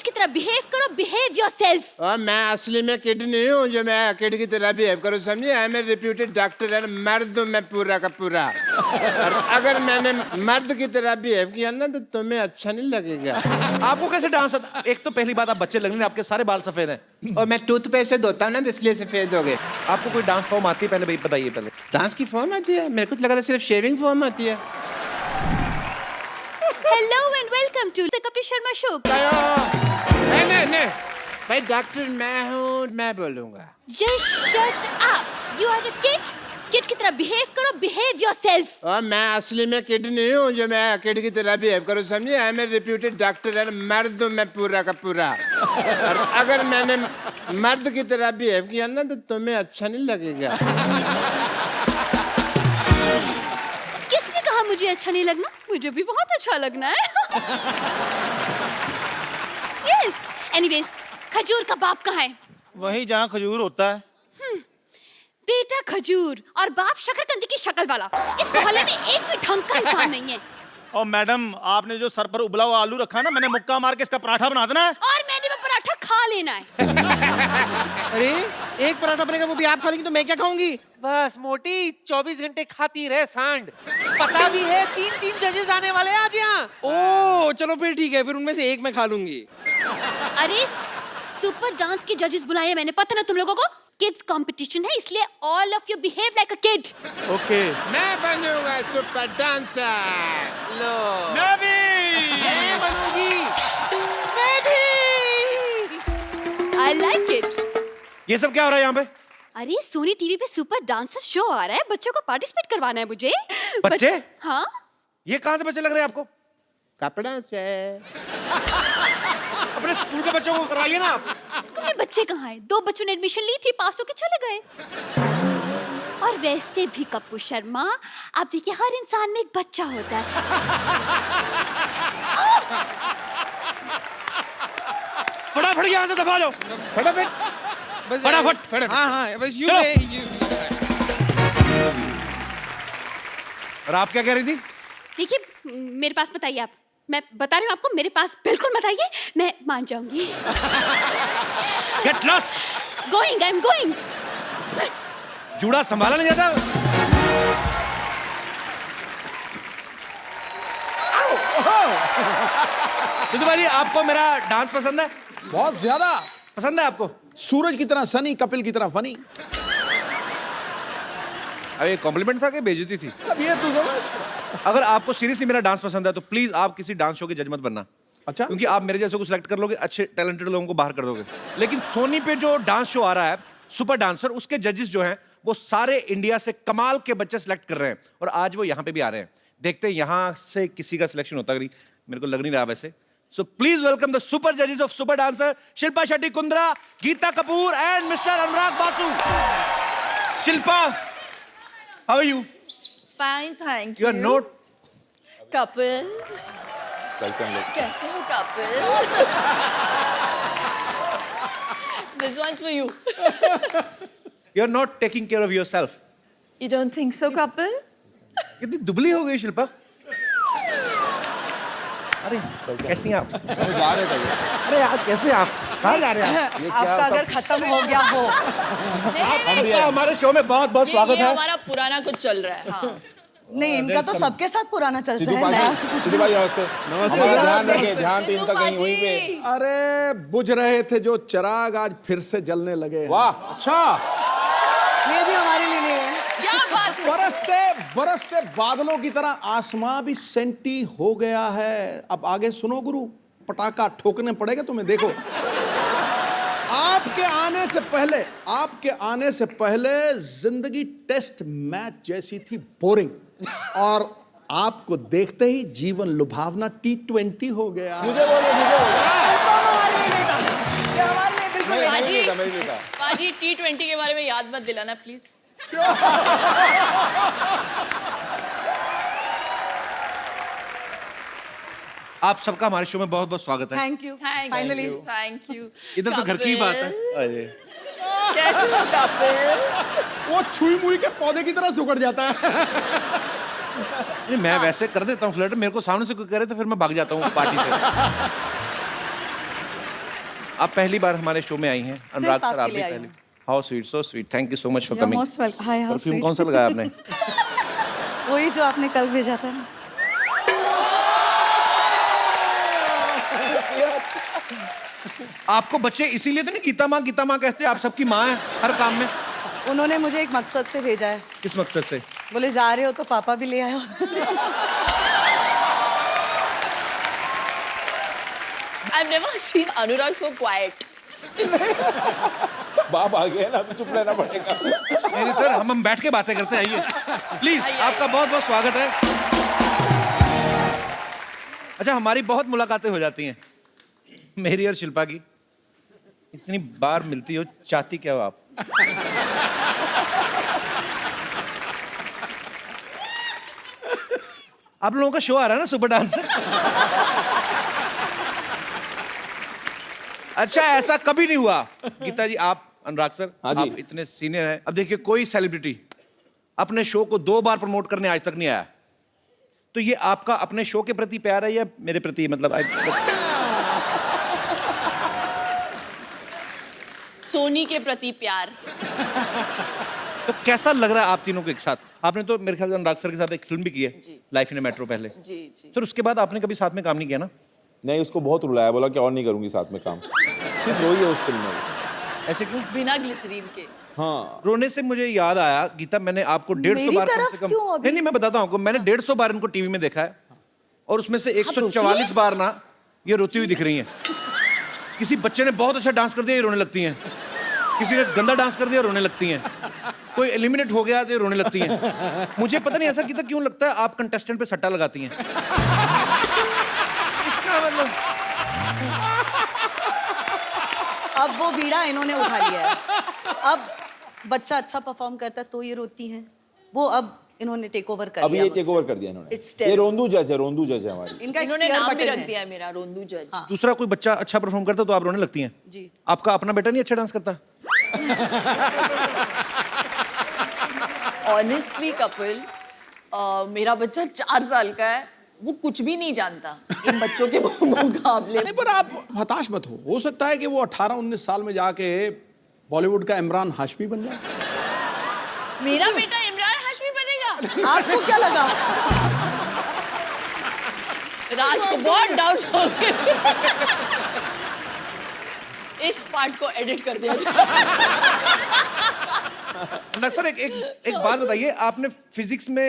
की तरह बिहेव करो, बिहेव योरसेल्फ। और मैं असली में किड नहीं हूँ जो मैं किड की तरह बिहेव करूँ, समझे? I am a reputed doctor and मर्द हूँ मैं पूरा का पूरा। और अगर मैंने मर्द की तरह बिहेव किया ना तो तुम्हें अच्छा नहीं लगेगा। आपको कैसे डांस आता? एक तो पहली बात, आप बच्चे लग रहे हैं, आपके सारे बाल सफेद हैं। और मैं टूथपेस्ट से धोता हूँ ना, इसलिए सफेद हो गए। आपको कोई डांस फॉर्म आती है? पहले भाई बताइए। पहले डांस की फॉर्म आती है? मेरे को लगा था सिर्फ शेविंग फॉर्म आती है। Hello and welcome to the Kapil Sharma show. नहीं भाई, डॉक्टर मैं हूँ, मैं बोलूँगा। Just shut up, you are a kid. Kid की तरह बिहेव करो, बिहेव योरसेल्फ। और मैं असली में किड नहीं हूँ जो मैं किड की तरह बिहेव करूँ, समझे? I am a reputed doctor and मर्द हूँ मैं पूरा का पूरा। और अगर मैंने मर्द की तरह बिहेव किया ना तो तुम्हें अच्छा नहीं लगेगा। किसने कहा मुझे अच्छा नहीं लगना? मुझे भी बहुत अच्छा लगना है। यस। एनीवेज, खजूर का बाप कहाँ है? वही जहाँ खजूर होता है। बेटा खजूर और बाप शकरकंदी की शक्ल वाला। इस मोहल्ले में एक भी ढंग का इंसान नहीं है। और मैडम, आपने जो सर पर उबला हुआ आलू रखा है ना, मैंने मुक्का मार के इसका पराठा बना देना है। और मैंने वो पराठा खा लेना है। अरे एक पराठा बनेगा, वो भी आप खा लेंगी तो मैं क्या खाऊंगी? बस मोटी 24 घंटे खाती रहे सांड। पता भी है 3 जजेस आने वाले हैं आज यहाँ। ओ चलो फिर ठीक है, फिर उनमें से एक मैं खा लूंगी। अरे सुपर डांस के जजेस बुलाए हैं मैंने, पता ना तुम लोगों को? किड्स कंपटीशन है, इसलिए all of you behave like a kid. Okay. मैं बनूंगा सुपर डांसर। लो मैं भी। मैं बनूंगी। मैं भी। I like it. ये सब क्या हो रहा है यहाँ पे? अरे सोनी टीवी पे सुपर डांसर शो आ रहा है, बच्चों को पार्टिसिपेट करवाना है मुझे। बच्चे? हाँ। ये कहाँ से बच्चे लग रहे हैं आपको? कपड़ा से। अपने स्कूल के बच्चों को कराइए ना आप। स्कूल में बच्चे कहाँ हैं? 2 बच्चों ने एडमिशन ली थी, पास होके चले गए। और वैसे भी कप्पू शर्मा, आप देखिए हर इंसान में एक बच्चा होता है। फटाफट यहाँ से दबा जाओ। फटाफट फटाफट। हाँ हाँ बस यू। और आप क्या कह रही थी? देखिए मेरे पास बताइए आप, मैं बता रही हूँ आपको, मेरे पास बिल्कुल मत आइए, मैं मान जाऊंगी। Get lost. Going, I am going. जूड़ा संभाला नहीं जाता। सिद्धू भाई, आपको मेरा डांस पसंद है? बहुत ज्यादा पसंद है आपको? सूरज की तरह सनी, कपिल की तरह फनी। अब ये कॉम्प्लीमेंट था कि बेइज्जती थी? अब ये तू समझ। अगर आपको सीरियसली मेरा डांस पसंद है तो प्लीज आप किसी डांस शो की जज मत बनना। अच्छा, क्योंकि आप मेरे जैसे को सिलेक्ट कर लोगे, अच्छे टैलेंटेड लोगों को बाहर कर दोगे। लेकिन सोनी पे जो डांस शो आ रहा है सुपर डांसर, उसके जजेस जो हैं वो सारे इंडिया से कमाल के बच्चे सिलेक्ट कर रहे हैं और आज वो यहाँ पे भी आ रहे हैं। देखते हैं यहाँ से किसी का सिलेक्शन होता नहीं, मेरे को लग नहीं रहा वैसे। So please welcome the super जजेस of Super Dancer, Shilpa Shetty Kundra, Geeta Kapoor and mister Anurag Basu. Shilpa, how are you? Fine thank you are not Kapil. कैसे हो Kapil? This one's for you. You are not taking care of yourself. You don't think so, Kapil? कितनी दुबली हो गई शिल्पा। अरे कैसी हैं आप? जा रहे थे। अरे यार कैसे आप? कहाँ जा रहे हैं आप? आपका अगर खत्म हो गया हो। आपका हमारे शो में बहुत बहुत स्वागत ये है। हमारा पुराना कुछ चल रहा है। हाँ। नहीं, इनका तो सबके साथ पुराना चलता सिद्धू है भाई, नया। सिद्धू भाई नमस्ते। नमस्ते। ध्यान रखिए, ध्यान तो इनका कहीं वहीं पे। बाजी। अरे बुझ रहे थे जो चिराग आज फिर से जलने लगे। वाह, अच्छा। ये भी हमारे लिए नहीं है। क्या बात है? बरसते बरसते बादलों की तरह आसमां भी सेंटी हो गया है। अब आगे सुनो गुरु, पटाखा ठोकने पड़ेगा तुम्हें। देखो, आपके आने से पहले जिंदगी टेस्ट मैच जैसी थी, बोरिंग। और आपको देखते ही जीवन लुभावना T20 हो गया। मुझे बोलो। हमारे लिए नहीं था। ये हमारे लिए बिल्कुल नहीं था। बाजी, बाजी T20 के बारे में याद मत दिलाना प्लीज। आप सबका हमारे शो में बहुत बहुत स्वागत है। Thank you. Thank finally. You, thank you. इधर तो घर की ही बात है। कैसे हो कपिल? वो छुई मुई के पौधे की तरह सुकड़ जाता है। नहीं, मैं वैसे कर देता हूँ फ्लर्ट, मेरे को सामने से कोई करे तो फिर मैं भाग जाता हूँ पार्टी से। आप पहली बार हमारे शो में आई हैं। अनुराग सर, आप आपके भी लिए आई पहली। हूँ। How sweet, so sweet, thank you so much for You're coming. most welcome. Hi, how perfume sweet. कौन सा लगाया आपने? वही जो आपने कल भेजा था ना। आपको बच्चे इसीलिए तो नहीं गीता माँ कहते, आप सबकी माँ है हर काम में। उन्होंने मुझे एक मकसद से भेजा है। किस मकसद से? बोले जा रहे हो तो पापा भी ले आयो। I've never seen Anurag so quiet. बाप आ गया ना, अभी चुप रहना पड़ेगा। नहीं सर, हम बैठ के बातें करते हैं। आइए प्लीज, आइए, आपका बहुत बहुत स्वागत है। अच्छा, हमारी बहुत मुलाकातें हो जाती हैं, मेरी और शिल्पा की। इतनी बार मिलती हो, चाहती क्या हो आप? आप लोगों का शो आ रहा है ना, सुपर डांसर। अच्छा, ऐसा कभी नहीं हुआ गीता जी, आप, अनुराग सर, हाँ जी। आप इतने सीनियर हैं। अब देखिए, कोई सेलिब्रिटी अपने शो को 2 बार प्रमोट करने आज तक नहीं आया, तो ये आपका अपने शो के प्रति प्यार है या मेरे प्रति? मतलब सोनी के प्रति प्यार। तो कैसा लग रहा है आप तीनों को एक साथ? आपने तो मेरे ख्याल से अनुराग सर के साथ एक फिल्म भी की है, लाइफ इन ए मेट्रो पहले। जी जी। सर, उसके बाद आपने कभी साथ में काम नहीं किया ना? नहीं, उसको बहुत रुलाया, बोला कि और नहीं करूंगी साथ में काम। सिर्फ रोई है उस फिल्म में। ऐसे क्यों? बिना ग्लिसरीन के। हाँ, रोने से मुझे याद आया गीता, मैंने आपको 150 बार कम से कम, क्यों अभी? नहीं मैं बताता हूँ आपको, मैंने 150 बार इनको टीवी में देखा है, और उसमें से 144 बार ना ये रोती हुई दिख रही हैं। किसी बच्चे ने बहुत अच्छा डांस कर दिया, ये रोने लगती हैं। किसी ने गंदा डांस कर दिया, रोने लगती हैं। कोई एलिमिनेट हो गया तो ये रोने लगती हैं। मुझे पता नहीं ऐसा गीता क्यों लगता है आप कंटेस्टेंट पे सट्टा लगाती हैं। इसका मतलब अब वो बीड़ा इन्होंने उठा लिया है। अब बच्चा अच्छा परफॉर्म करता है तो ये रोती हैं। वो अब इन्होंने टेक ओवर कर अभी लिया ये टेक मुझसे। ओवर कर दिया इन्होंने। It's ये रोंदू जज है, रोंदू जज है हमारी। इनका एक इन्होंने clear नाम भी button रख है। दिया है मेरा, रोंदू जज। दूसरा कोई बच्चा अच्छा परफॉर्म करता तो आप रोने लगती हैं। जी। आपका अपना बेटा नहीं अच्छा डांस करता? ऑनेस्टली कपिल, मेरा बच्चा 4 साल का है, वो कुछ भी नहीं जानता इन बच्चों के मुकाबले। नहीं, पर आप हताश मत हो सकता है कि वो 18-19 साल में जाके बॉलीवुड का इमरान हाशमी बन जाए। मेरा बेटा इमरान हाशमी बनेगा? आपको क्या लगा? राज को बहुत डाउट हो गए। इस पार्ट को एडिट कर दिया जाए। सर, एक बात बताइए, आपने फिजिक्स में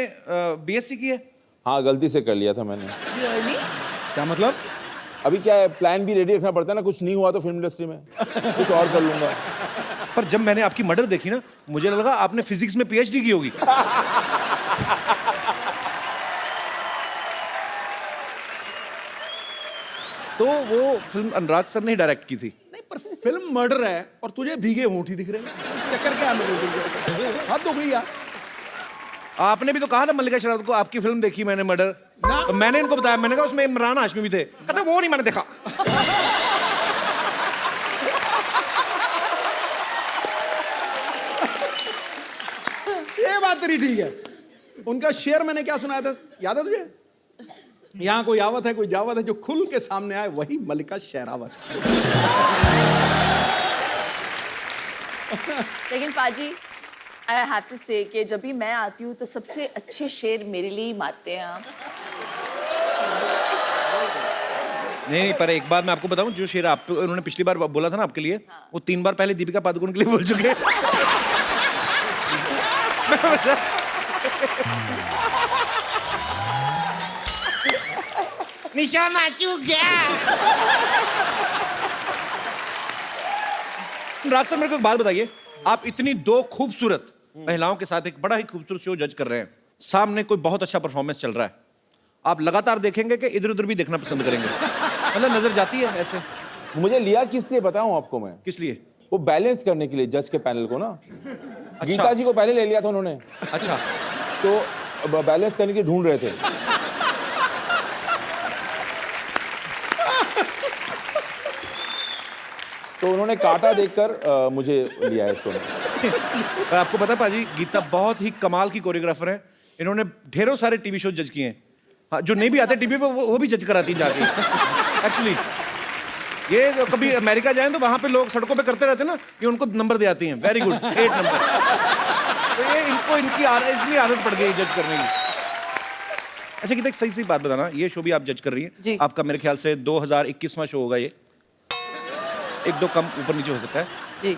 बीएससी की है? हाँ, गलती से कर लिया था मैंने। Really? क्या मतलब? अभी क्या है, प्लान भी रेडी रखना पड़ता है ना, कुछ नहीं हुआ तो फिल्म इंडस्ट्री में कुछ और कर लूंगा। पर जब मैंने आपकी मर्डर देखी ना, मुझे लगा आपने फिजिक्स में पीएचडी की होगी। तो वो फिल्म अनुराग सर ने डायरेक्ट की थी। नहीं, पर फिल्म मर्डर है और तुझे भीगे होंठ ही दिख रहे हैं। चक्कर क्या है मेरे? हद हो गई यार। आपने भी तो कहा था मल्लिका शेरावत को, आपकी फिल्म देखी मैंने मर्डर, तो मैंने इनको बताया, मैंने कहा उसमें इमरान हाशमी भी थे। कहते वो नहीं मैंने देखा। ये बात तेरी ठीक है। उनका शेर मैंने क्या सुनाया था, याद है तुझे? यहाँ कोई आवत है, कोई जावत है, जो खुल के सामने आए वही मल्लिका शेरावत। लेकिन पाजी, आई हैव टू से कि जब भी मैं आती हूँ तो सबसे अच्छे शेर मेरे लिए ही मारते हैं आप। नहीं, पर एक बात मैं आपको बताऊं, जो शेर आप उन्होंने पिछली बार बोला था ना आपके लिए, वो 3 बार पहले दीपिका पादुकोण के लिए बोल चुके हैं। निशाना चूक गया। राज सर, मेरे को एक बात बताइए, आप इतनी 2 खूबसूरत महिलाओं के साथ एक बड़ा ही खूबसूरत शो जज कर रहे हैं, सामने कोई बहुत अच्छा परफॉर्मेंस चल रहा है, आप लगातार देखेंगे कि इधर उधर भी देखना पसंद करेंगे? मतलब नजर जाती है ऐसे? मुझे लिया किस लिए बताऊं आपको मैं? किस लिए? वो बैलेंस करने के लिए जज के पैनल को ना। गीता जी को पहले ले लिया था उन्होंने, अच्छा, तो बैलेंस करने के लिए ढूंढ रहे थे। तो उन्होंने काटा देखकर मुझे लिया है शो में। पर आपको पता पाजी, गीता बहुत ही कमाल की कोरियोग्राफर है। इन्होंने ढेरों सारे टीवी शो जज किए हैं। हाँ, जो नहीं भी आते टीवी पे वो भी जज कराती हैं जाके। एक्चुअली ये जो कभी अमेरिका जाएं तो वहां पे लोग सड़कों पे करते रहते हैं ना कि उनको नंबर दे आती हैं, वेरी गुड 8 नंबर। तो ये इनको इतनी आदत पड़ गई जज करने की। अच्छा गीता, एक सही बात बताना, ये शो भी आप जज कर रही जी। हैं, आपका मेरे ख्याल से 2021वां शो होगा ये, 1-2 कम ऊपर नीचे हो सकता है। जी।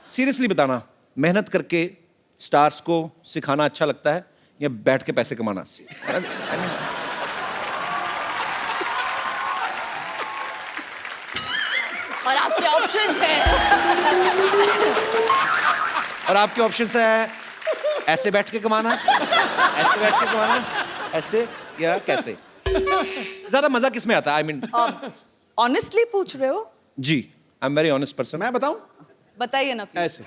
सीरियसली बताना, मेहनत करके स्टार्स को सिखाना अच्छा लगता है या बैठ के पैसे कमाना? और आपके ऑप्शंस हैं। और आपके ऑप्शंस है ऐसे बैठ के कमाना, ऐसे बैठ के कमाना, ऐसे या कैसे? ज्यादा मजा किस में आता है? आई मीन ऑनेस्टली पूछ रहे हो? जी, I am very honest person. मैं बताऊं? बताइए ना please। ऐसे।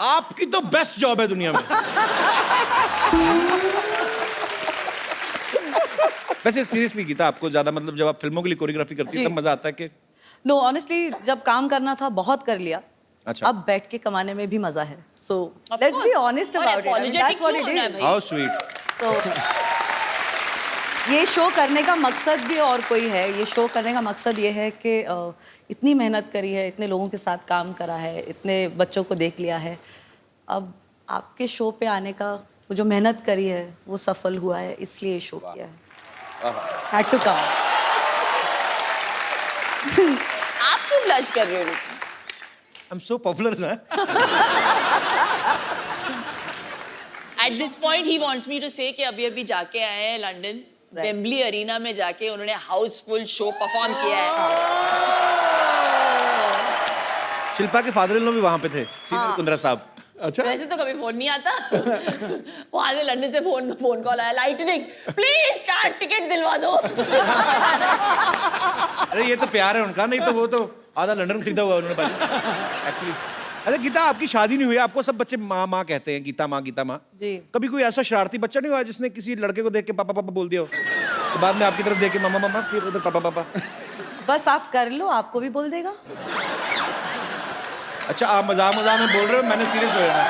आपकी तो बेस्ट जॉब है दुनिया में। वैसे सीरियसली गीता, आपको ज्यादा मतलब जब आप फिल्मों के लिए कोरियोग्राफी करती है जी। तब मजा आता है कि? नो ऑनेस्टली, जब काम करना था बहुत कर लिया। अच्छा। अब बैठ के कमाने में भी मजा है। सो लेट्स बी ऑनेस्ट और about it. apologetic that's what क्यों इट होना है इज। भाई? How sweet. तो ये शो करने का मकसद भी और कोई है। ये शो करने का मकसद ये है कि इतनी मेहनत करी है, इतने लोगों के साथ काम करा है, इतने बच्चों को देख लिया है, अब आपके शो पे आने का वो जो मेहनत करी है वो सफल हुआ है, इसलिए ये शो किया है। Had to come. आप क्यों ब्लश कर रहे हो? आई एम सो पॉपुलर ना। At this point he wants me to say कि अभी जाके आए हैं लंदन, वेम्बली अरीना में जाके उन्होंने हाउसफुल शो परफॉर्म किया है। शिल्पा के फादर इन लॉ भी वहां पे थे, सीनियर कुंद्रा साहब। अच्छा। वैसे तो कभी फोन नहीं आता। वहां से लंदन से फोन कॉल आया, लाइटनिंग प्लीज 4 टिकट दिलवा दो। अरे ये तो प्यार है उनका, नहीं तो वो तो आधा लंदन खरीदा हुआ उन्होंने एक्चुअली। अच्छा गीता, आपकी शादी नहीं हुई, आपको सब बच्चे माँ माँ कहते हैं, गीता माँ गीता माँ। जी। कभी कोई ऐसा शरारती बच्चा नहीं हुआ जिसने किसी लड़के को देख के पापा पापा बोल दिया हो, तो बाद में आपकी तरफ देख के मामा मामा, फिर उधर पापा पापा? बस आप कर लो, आपको भी बोल देगा। अच्छा, आप मजाक में बोल रहे हो, मैंने सीरियस हो जाना।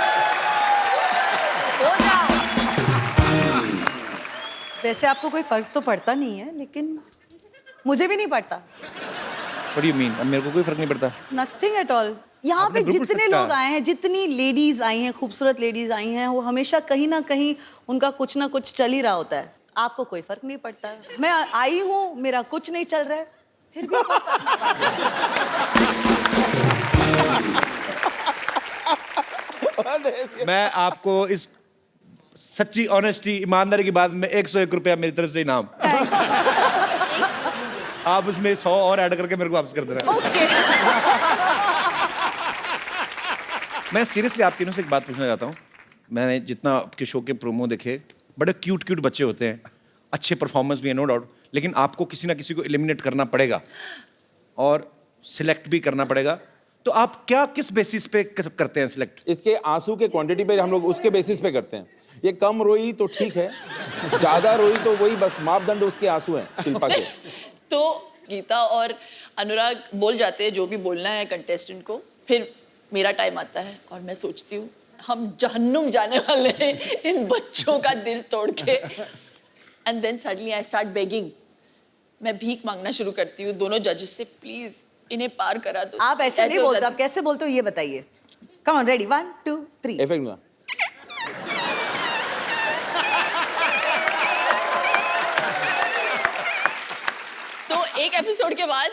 वैसे आपको कोई फर्क तो पड़ता नहीं है, लेकिन मुझे भी नहीं पड़ता। What do you mean? अब मेरे को कोई फर्क नहीं पड़ता। Nothing at all. यहाँ पे आपने बिल्कुल जितने सच कहा। लोग आए हैं, जितनी लेडीज आई हैं, खूबसूरत लेडीज आई हैं, वो हमेशा कहीं ना कहीं उनका कुछ ना कुछ चल ही रहा होता है। आपको कोई फर्क नहीं पड़ता। मैं आई हूँ, मेरा कुछ नहीं चल रहा है, फिर भी मैं आपको इस सच्ची ऑनेस्टी ईमानदारी की बात में 101 रुपया मेरी तरफ से इनाम। आप उसमें 100 और ऐड करके मेरे को वापस कर देना। ओके। मैं सीरियसली आप तीनों से एक बात पूछना चाहता हूँ। मैंने जितना आपके शो के प्रोमो देखे, बड़े क्यूट बच्चे होते हैं, अच्छे परफॉर्मेंस भी है नो डाउट, लेकिन आपको किसी ना किसी को एलिमिनेट करना पड़ेगा और सिलेक्ट भी करना पड़ेगा। तो आप क्या किस बेसिस पे करते हैं सिलेक्ट? इसके आंसू के क्वांटिटी पे हम लोग उसके बेसिस पे करते हैं। ये कम रोई तो ठीक है, ज्यादा रोई तो वही बस मापदंड उसके आंसू हैं शिल्पा के। तो गीता और अनुराग बोल जाते हैं जो भी बोलना है कंटेस्टेंट को, फिर मेरा टाइम आता है और मैं सोचती हूँ हम जहन्नुम जाने वाले हैं इन बच्चों का दिल तोड़ के। And then suddenly I start begging, मैं भीख मांगना शुरू करती हूँ दोनों जजेस से, प्लीज इन्हें पार करा दो। आप ऐसे नहीं होता बोलते, था। आप कैसे बोलते हो ये बताइए। Come on, ready, 1 2 3। इफेक्ट में तो एक एपिसोड के बाद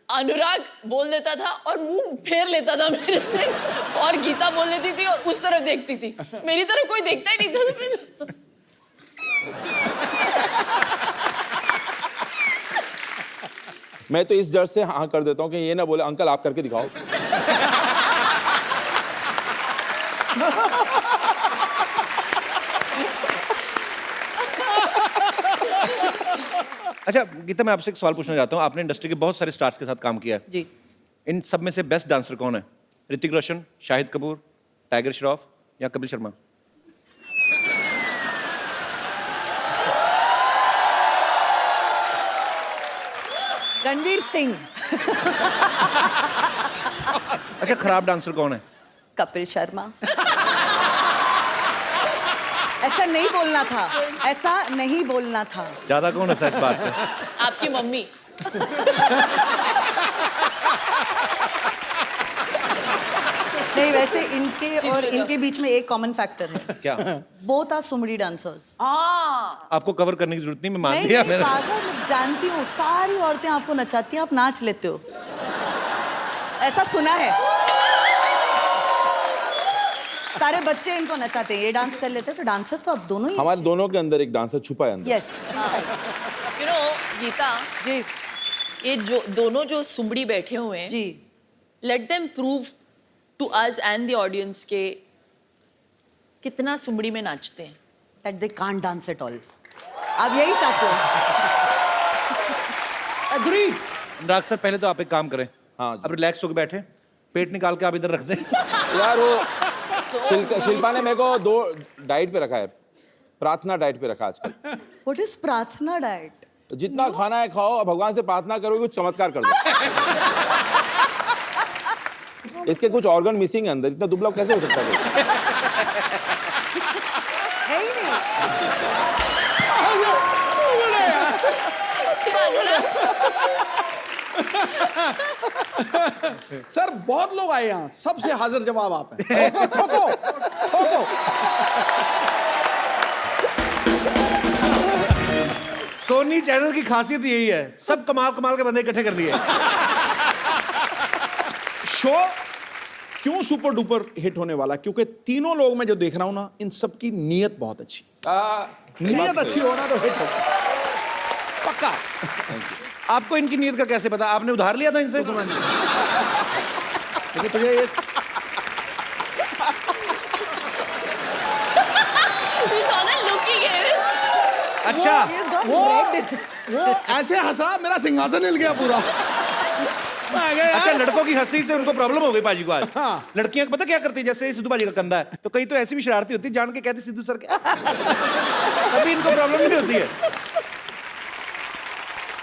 अनुराग बोल देता था और मुंह फेर लेता था मेरे से, और गीता बोल देती थी और उस तरफ देखती थी, मेरी तरफ कोई देखता ही नहीं था। मैं तो इस डर से हाँ कर देता हूँ कि ये ना बोले अंकल आप करके दिखाओ। अच्छा गीता, मैं आपसे एक सवाल पूछना चाहता हूँ। आपने इंडस्ट्री के बहुत सारे स्टार्स के साथ काम किया है, जी। इन सब में से बेस्ट डांसर कौन है? ऋतिक रोशन, शाहिद कपूर, टाइगर श्रॉफ या कपिल शर्मा? रणवीर सिंह। अच्छा, खराब डांसर कौन है? कपिल शर्मा। ऐसा नहीं बोलना था, ऐसा नहीं बोलना था। ज्यादा कौन हंसा इस बात पे? आपकी मम्मी। नहीं, वैसे इनके और इनके बीच में एक कॉमन फैक्टर है। क्या? बोथ आर सुमड़ी डांसर्स। आपको कवर करने की जरूरत नहीं, मैं मान नहीं, लिया नहीं, मैंने। पागल, मैं जानती हूँ, सारी औरतें आपको नचाती हैं, आप नाच लेते हो, ऐसा सुना है। सारे बच्चे इनको नचाते हैं, ये डांस कर लेते हैं, तो डांसर तो आप दोनों ही। हमारे दोनों के अंदर एक डांसर छुपा है अंदर। Yes. You know Geeta, ji ये जो दोनों जो सुमड़ी बैठे हुए हैं, जी। Let them prove to us and the audience के कितना सुमड़ी में नाचते हैं। That they can't dance at all. आप यही चाहते हो? एग्री। अनुराग सर, पहले तो आप एक काम करें। हाँ जी। अब रिलैक्स होकर बैठे, पेट निकाल के आप इधर रख दें। यार वो शिल्पा ने मेरे को 2 डाइट पे रखा है, प्रार्थना डाइट पे रखा आजकल। व्हाट इज प्रार्थना डाइट? जितना खाना है खाओ और भगवान से प्रार्थना करो कुछ चमत्कार कर दो। इसके कुछ ऑर्गन मिसिंग है अंदर, इतना दुबला कैसे हो सकता है? है ही नहीं। सर बहुत लोग आए यहाँ, सबसे हाजिर जवाब आप हैं। ठोको, ठोको। सोनी चैनल की खासियत यही है, सब कमाल कमाल के बंदे इकट्ठे कर लिए। शो क्यों सुपर डुपर हिट होने वाला? क्योंकि तीनों लोग मैं जो देख रहा हूं ना, इन सबकी नीयत बहुत अच्छी। नीयत अच्छी होना तो हिट हो पक्का। आपको इनकी नीयत का कैसे पता? आपने उधार लिया था इनसे? लेकिन तुझे ये अच्छा, वो ऐसे हंसा, मेरा सिंहासन हिल गया पूरा। अच्छा, लड़कों की हंसी से उनको प्रॉब्लम हो गई पाजी को आज। हाँ। लड़कियां पता क्या करती है, जैसे सिद्धू पाजी का कंधा है तो कई तो ऐसी भी शरारती होती है, जान के कहती सिद्धू सर के। तभी इनको प्रॉब्लम नहीं होती है।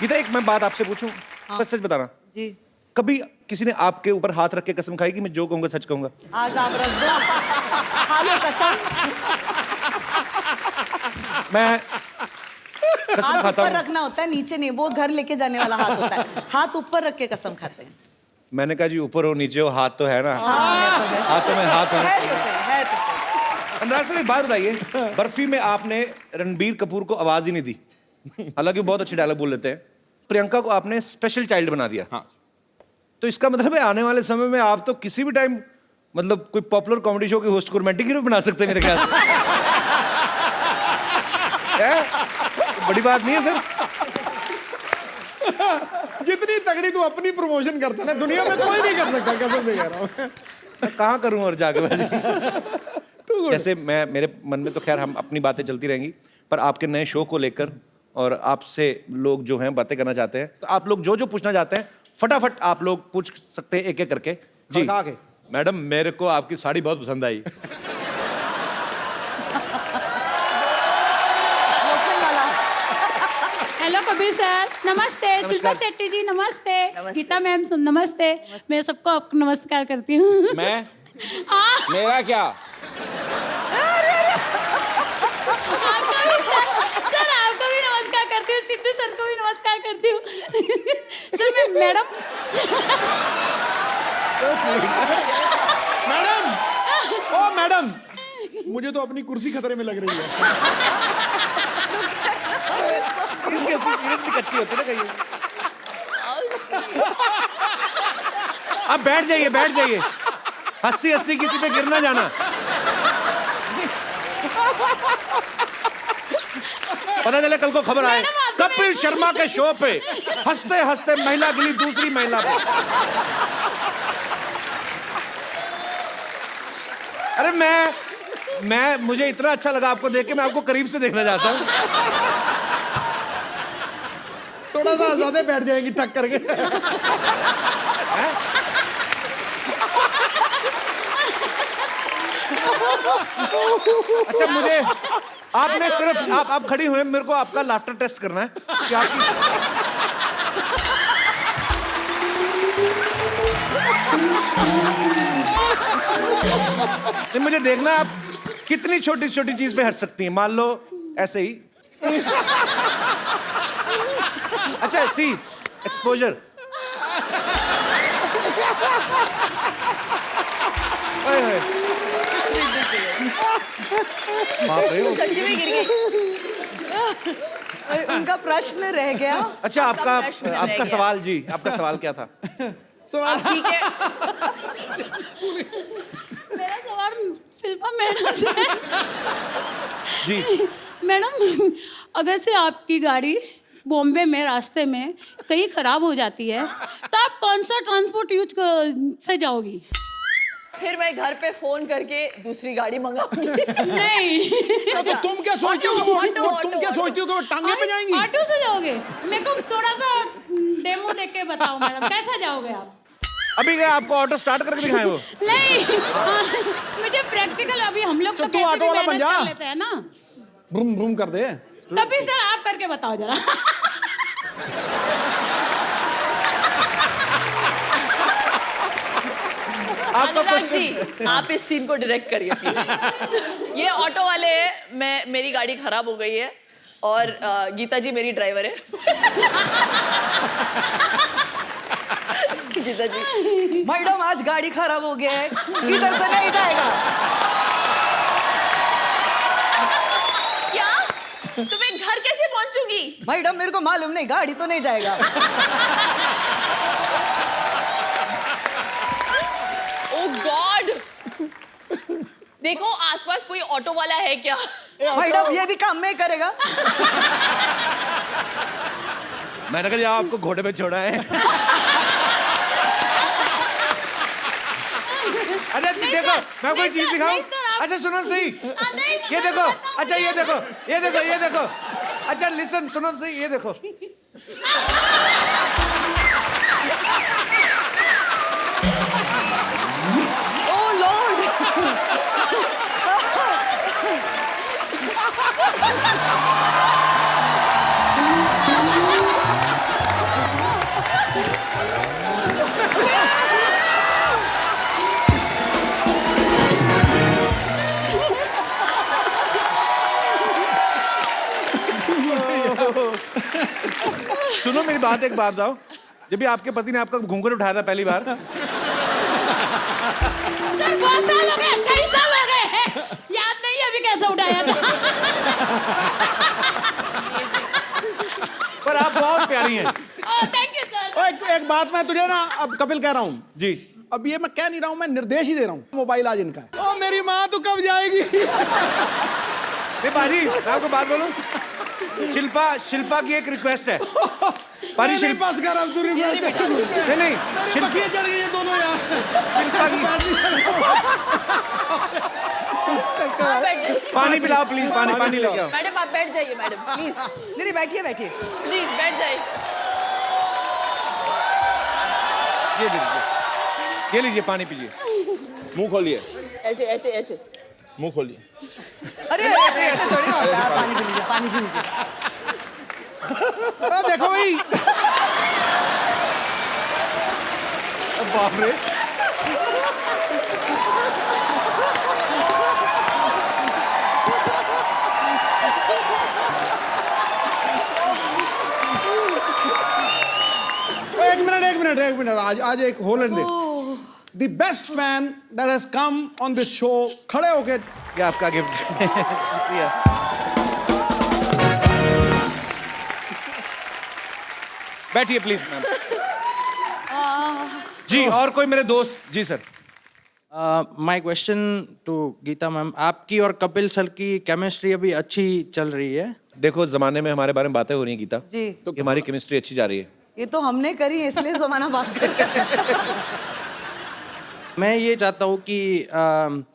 गीता, एक मैं बात आपसे पूछूं, सच सच बताना, जी। कभी किसी ने आपके ऊपर हाथ रख के कसम खाई कि मैं जो कहूंगा सच कहूंगा? आज आप रख दो, खा लो कसम। मैं कसम हाथ खाता ऊपर हूं। रखना होता है, नीचे नहीं। वो घर लेके जाने वाला हाथ होता है, हाथ ऊपर रख के कसम खाते हैं। मैंने कहा जी ऊपर हो नीचे हो, हाथ तो है ना। हाथ तो मैं हाथ है है। तो सही, है तो सही। अनुराग सर, एक बात बताइए, बर्फी में आपने रणबीर कपूर को आवाज ही नहीं दी, हालांकि बहुत अच्छे डायलॉग बोल लेते हैं। प्रियंका को आपने स्पेशल चाइल्ड बना दिया। हाँ। तो इसका मतलब है आने वाले समय में आप तो किसी भी टाइम मतलब कोई पॉपुलर कॉमेडी शो के होस्ट को रोमांटिक हीरो बना सकते हैं मेरे ख्याल से। बड़ी बात नहीं है सर। जितनी तगड़ी तू अपनी प्रमोशन करता ना, दुनिया में कोई नहीं कर सकता, कसम से कह रहा हूं। मैं कहाँ करूँ और जाके जैसे मैं, मेरे मन में तो खैर हम अपनी बातें चलती रहेंगी, पर आपके नए शो को लेकर और आपसे लोग जो हैं बातें करना चाहते हैं, तो आप लोग जो जो पूछना चाहते हैं फटाफट आप लोग पूछ सकते हैं एक एक करके। जी खड़का के। मैडम, मेरे को आपकी साड़ी बहुत पसंद आई। हेलो कबीर सर, नमस्ते। शिल्पा शेट्टी जी नमस्ते। गीता मैम नमस्ते। मैं सबको आपको नमस्कार करती हूँ। मैं मेरा क्या? आपको भी सर आपको भी नमस्कार करती हूँ, सिद्धू सर को भी नमस्कार करती हूँ। सर मैं मैडम मैडम, ओ मैडम, मुझे तो अपनी कुर्सी खतरे में लग रही है। कच्ची होती ना कहीं। अब बैठ जाइए, बैठ जाइए, हंसती हंसती किसी पे गिर ना जाना। पता चले कल को खबर आए कपिल शर्मा के शो पे हंसते हंसते महिला गिरी दूसरी महिला पे। अरे मैं मुझे इतना अच्छा लगा आपको देख के, मैं आपको करीब से देखना चाहता हूँ। थोड़ा सा ज्यादा बैठ जाएंगी टक करके। अच्छा, मुझे आपने सिर्फ आप खड़ी हुए, मेरे को आपका लाफ्टर टेस्ट करना है कि आपकी मुझे देखना है आप कितनी छोटी छोटी चीज पे हंस सकती हैं? मान लो ऐसे ही। अच्छा सी एक्सपोजर। बाप रे, सच्ची में गिर गई। उनका प्रश्न रह गया। अच्छा आपका प्रश्न रह आपका गया। सवाल जी, आपका सवाल क्या था? आप ठीक है? मेरा सवाल शिल्पा मैडम से है। जी मैडम, अगर से आपकी गाड़ी बॉम्बे में रास्ते में कहीं खराब हो जाती है तो आप कौन सा ट्रांसपोर्ट यूज से जाओगी? फिर मैं घर पे फोन करके दूसरी गाड़ी मंगाऊंगी। नहीं, तो तुम क्या सोचती हो कि तुम क्या सोचती हो कि वो टांगे पे जाएंगी? ऑटो से जाओगे? मेरे को थोड़ा सा डेमो देख के बताओ मैडम, कैसा जाओगे आप? अभी क्या आपको ऑटो स्टार्ट करके दिखाएं वो? नहीं, मुझे प्रैक्टिकल, अभी हम लोग तो तू कैसे ऑटो भी वाला बन मैनेज जा। कर लेते हैं ना। ब्रूम ब्रूम कर दे। कभी सर आप करके बताओ जरा। अनुराग जी, आप इस सीन को डायरेक्ट करिए प्लीज। ये ऑटो वाले हैं, मेरी गाड़ी खराब हो गई है और गीता जी मेरी ड्राइवर है। गीता जी, मैडम आज गाड़ी खराब हो गया है, इधर से नहीं जाएगा। क्या तुम्हें घर कैसे पहुंचूंगी? मैडम मेरे को मालूम नहीं, गाड़ी तो नहीं जाएगा। ओ गॉड, देखो आसपास कोई ऑटो वाला है क्या? मैडम ये भी काम नहीं करेगा। मैंने कहा आपको घोड़े पे छोड़ा है। अच्छा देखो, मैं कोई चीज दिखाऊं? अच्छा सुनो सही, ये देखो। अच्छा ये देखो, ये देखो, ये देखो। अच्छा लिसन, सुनो सही, ये देखो। Oh lord. सुनो मेरी बात, एक बात बताओ, जब भी आपके पति ने आपका घूंघट उठाया था पहली बार, सर बहुत साल हो गए, 28 साल हो गए हैं, याद नहीं है अभी कैसे उठाया था। पर आप बहुत प्यारी हैं। Thank you sir. एक बात मैं तुझे ना अब कपिल कह रहा हूँ जी। अब ये मैं कह नहीं रहा हूँ, मैं निर्देश ही दे रहा हूँ। मोबाइल आज इनका है। ओ मेरी माँ तू कब जाएगी? नहीं बाजी, मैं आपको बात बोलूं, शिल्पा की एक रिक्वेस्ट है। पारी नहीं बस कर अब तू रिक्वेस्ट। नहीं मेरी शिल्पा बखियाँ चढ़ गई हैं दोनों यार। शिल्पा की पानी पिलाओ प्लीज, पानी लेके आओ। मैडम आप बैठ जाइए मैडम प्लीज, नहीं बैठिए बैठिए। प्लीज बैठ जाइए। ये लीजिए, ये लीजिए, पानी पीजिए। मुंह खोलिए, ऐसे ऐसे ऐसे मुंह खोलिए। अरे ऐसे ऐसे थोड़ी होता है। पानी पी लीजिए, पानी पी लीजिए। देखो भाई, बाप रे, एक मिनट आज एक होल दे। The best fan that has come on this show, खड़े होके ये आपका गिफ्ट। बैठिए प्लीज मैम। जी और कोई मेरे दोस्त? जी सर। My question to Geeta ma'am, आपकी और कपिल सर की केमिस्ट्री अभी अच्छी चल रही है? देखो जमाने में हमारे बारे में बातें हो रही हैं गीता, जी तो हमारी केमिस्ट्री अच्छी जा रही है। ये तो हमने करी इसलिए जमाना बात कर रहे हैं। मैं ये चाहता हूँ कि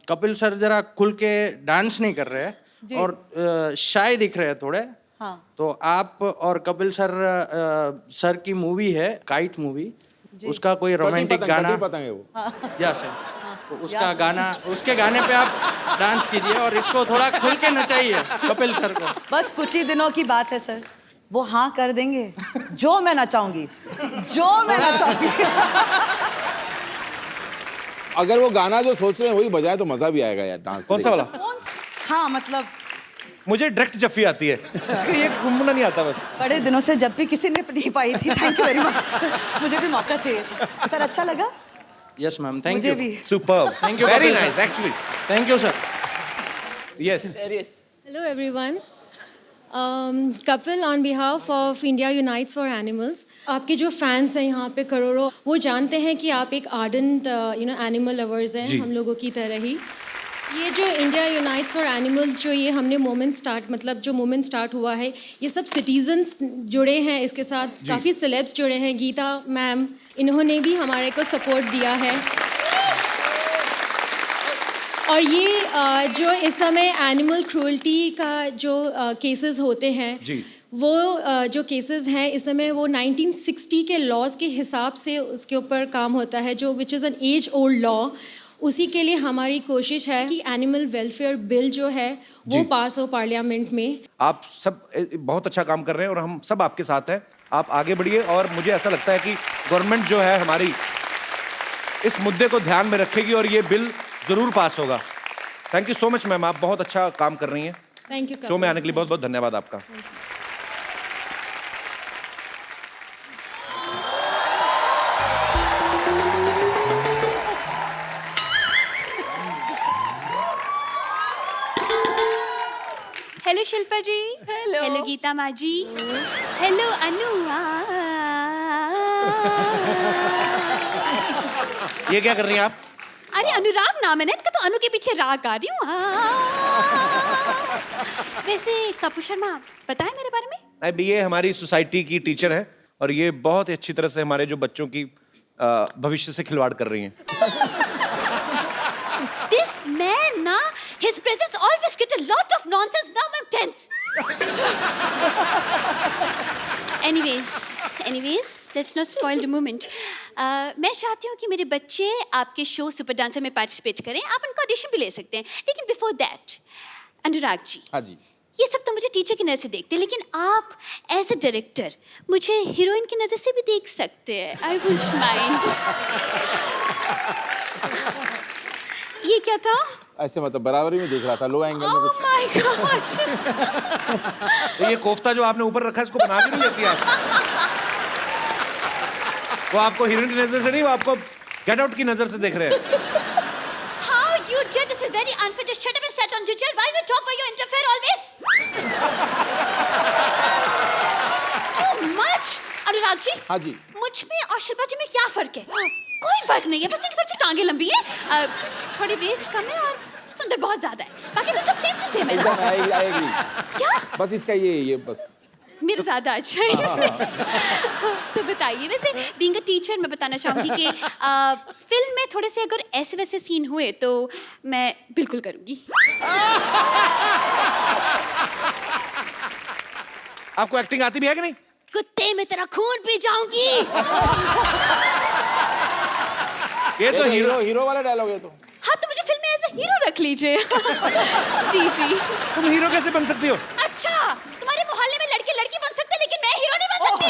कपिल सर जरा खुल के डांस नहीं कर रहे हैं और शाय दिख रहे हैं थोड़े। हाँ। तो आप और कपिल सर की मूवी है काइट मूवी, उसका कोई रोमांटिक गाना? पतंग है वो। या सर, तो उसका गाना, उसके गाने पे आप डांस कीजिए और इसको थोड़ा खुल के नचाइए कपिल सर को। बस कुछ ही दिनों की बात है सर, वो हाँ कर देंगे जो मैं नचाऊंगी, जो मैं नचाऊंगी। अगर वो गाना जो सोच रहे हैं वही बजाए तो मजा भी आएगा यार डांस। कौन सा वाला? हाँ मतलब मुझे डायरेक्ट जफ्फी आती है ये घूमना नहीं आता बस। बड़े दिनों से जब भी किसी ने नहीं पाई थी, थैंक यू वेरी मच। मुझे भी मौका चाहिए था सर। अच्छा लगा? यस मैम, थैंक मुझे यू। भी। Superb, Thank you, very Kapil sir. Nice actually. Thank you sir. Yes Hello everyone. Kapil, on behalf of India Unites for Animals, आपके जो फैंस हैं यहाँ पे करोड़ों, वो जानते हैं कि आप एक आर्डेंट एनिमल लवर्स हैं, जी। हम लोगों की तरह ही। ये जो इंडिया यूनाइट्स फॉर एनिमल्स जो ये हमने मूवमेंट स्टार्ट हुआ है, ये सब सिटीजन्स जुड़े हैं इसके साथ, काफ़ी सेलेब्स जुड़े हैं। गीता मैम, इन्होंने भी हमारे को सपोर्ट दिया है। और ये जो इस समय एनिमल क्रूअल्टी का जो केसेस होते हैं जी। वो जो केसेस हैं इस समय वो 1960 के लॉज के हिसाब से उसके ऊपर काम होता है, जो which is an age old law. उसी के लिए हमारी कोशिश है कि एनिमल वेलफेयर बिल जो है वो पास हो पार्लियामेंट में। आप सब बहुत अच्छा काम कर रहे हैं और हम सब आपके साथ हैं। आप आगे बढ़िए और मुझे ऐसा लगता है कि गवर्नमेंट जो है हमारी इस मुद्दे को ध्यान में रखेगी और ये बिल जरूर पास होगा। Thank you so much ma'am, आप बहुत अच्छा काम कर रही हैं। Thank you. शो में आने के लिए बहुत बहुत धन्यवाद आपका। हेलो शिल्पा जी। हेलो गीता माँ जी। हेलो अनु। ये क्या कर रही हैं आप? अरे अनुराग नाम है ना इनका, तो अनु के पीछे राग गा रही हूँ। वैसे कपूर शर्मा बताएं मेरे बारे में। अब ये हमारी सोसाइटी की टीचर हैं और ये बहुत ही अच्छी तरह से हमारे जो बच्चों की भविष्य से खिलवाड़ कर रही हैं। This man ना, his presence always get a lot of nonsense. Now I'm tense. Anyways, let's not spoil the moment. मैं चाहती हूँ कि मेरे बच्चे आपके शो सुपर डांसर में पार्टिसिपेट करें। आप उनका ऑडिशन भी ले सकते हैं, लेकिन बिफोर दैट अनुराग जी, हाँ जी। ये सब तो मुझे टीचर की नज़र से देखते हैं, लेकिन आप एज अ डायरेक्टर मुझे हीरोइन की नज़र से भी देख सकते हैं। I wouldn't mind. ये क्या था? ऐसे मतलब बराबरी में देख रहा था, लो एंगल में ओह कुछ। My God. तो ये कोफ्ता जो आपने ऊपर रखा है इसको बना के नहीं लेती आप? वो आपको हीरोइन की नजर से नहीं, वो आपको गेट आउट की नजर से देख रहे हैं। How you did this is very unfair. Just shut up and stand on your chair. Why you talk? Why you interfere always? It's too much. Anurag ji. हाँ जी। मुझ में और शिल्पा जी में क्या फर्क है? कोई फर्क नहीं है, बस इनकी थोड़ी सी टांगे लंबी है, थोड़ी वेस्ट कम है और सुंदर बहुत ज्यादा है। बाकी तो सब सेम टू सेम है ना? एकदम I agree। क्या? बस इसका ये बस मेरा ज्यादा अच्छा है इससे। तो बताइए, वैसे बीइंग अ टीचर मैं बताना चाहूंगी कि फिल्म में थोड़े से अगर ऐसे वैसे सीन हुए तो मैं बिल्कुल करूंगी। आपको एक्टिंग आती भी है कि नहीं? कुत्ते में तेरा खून पी जाऊंगी। ये तो हीरो वाला डायलॉग है तो। हाँ, तो मुझे फिल्म में एज अ हीरो रख लीजिए। जी। तुम हीरो कैसे बन सकती हो? अच्छा, तुम्हारे मोहल्ले में लड़के लड़की बन सकते, लेकिन मैं हीरो नहीं बन सकती।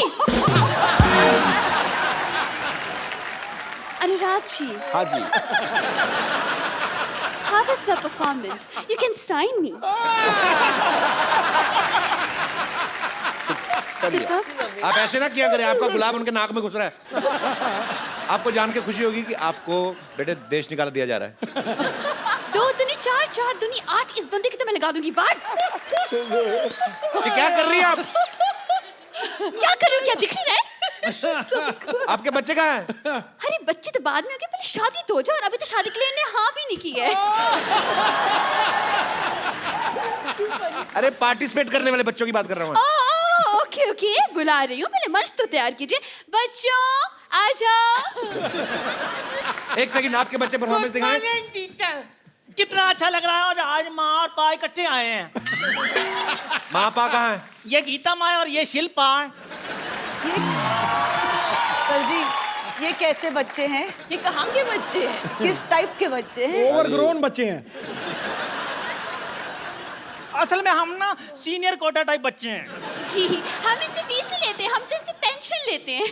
अनुराग जी। हाँ जी। How was my performance? You can sign me. आप ऐसे ना किया करें, आपका गुलाब उनके नाक में घुस रहा है। आपको जान के खुशी होगी कि आपको बेटे देश निकाल दिया जा रहा है। 2 दूनी 4, 4 दूनी 8, इस बंदे की तो मैं लगा दूंगी वाट। ये क्या कर रही हैं आप? क्या कर रही हूँ? क्या दिख नहीं रहा है? आपके बच्चे कहाँ हैं? अरे बच्चे तो बाद में होंगे, पहले शादी तो हो जाए, और अभी तो शादी के लिए इन्हें हाँ भी नहीं की है। अरे पार्टिसिपेट करने वाले बच्चों की बात कर रहा हूँ। ओके, बुला रही हूँ, पहले मंच तो तैयार कीजिए। बच्चों आ जाओ। एक सेकंड, आपके बच्चे परफॉर्मेंस दिखाएं। कितना अच्छा लग रहा है, और आज माँ और पा इकट्ठे आए हैं। माँ पा कहाँ है? ये गीता माँ और ये शिल्पा। सर जी, ये कैसे बच्चे हैं? ये कहाँ के बच्चे हैं? किस टाइप के बच्चे हैं? ओवरग्रोन बच्चे हैं। असल में हम ना सीनियर कोटा टाइप बच्चे हैं। जी, हम इनसे फीस नहीं लेते, हम तो इनसे पेंशन लेते हैं।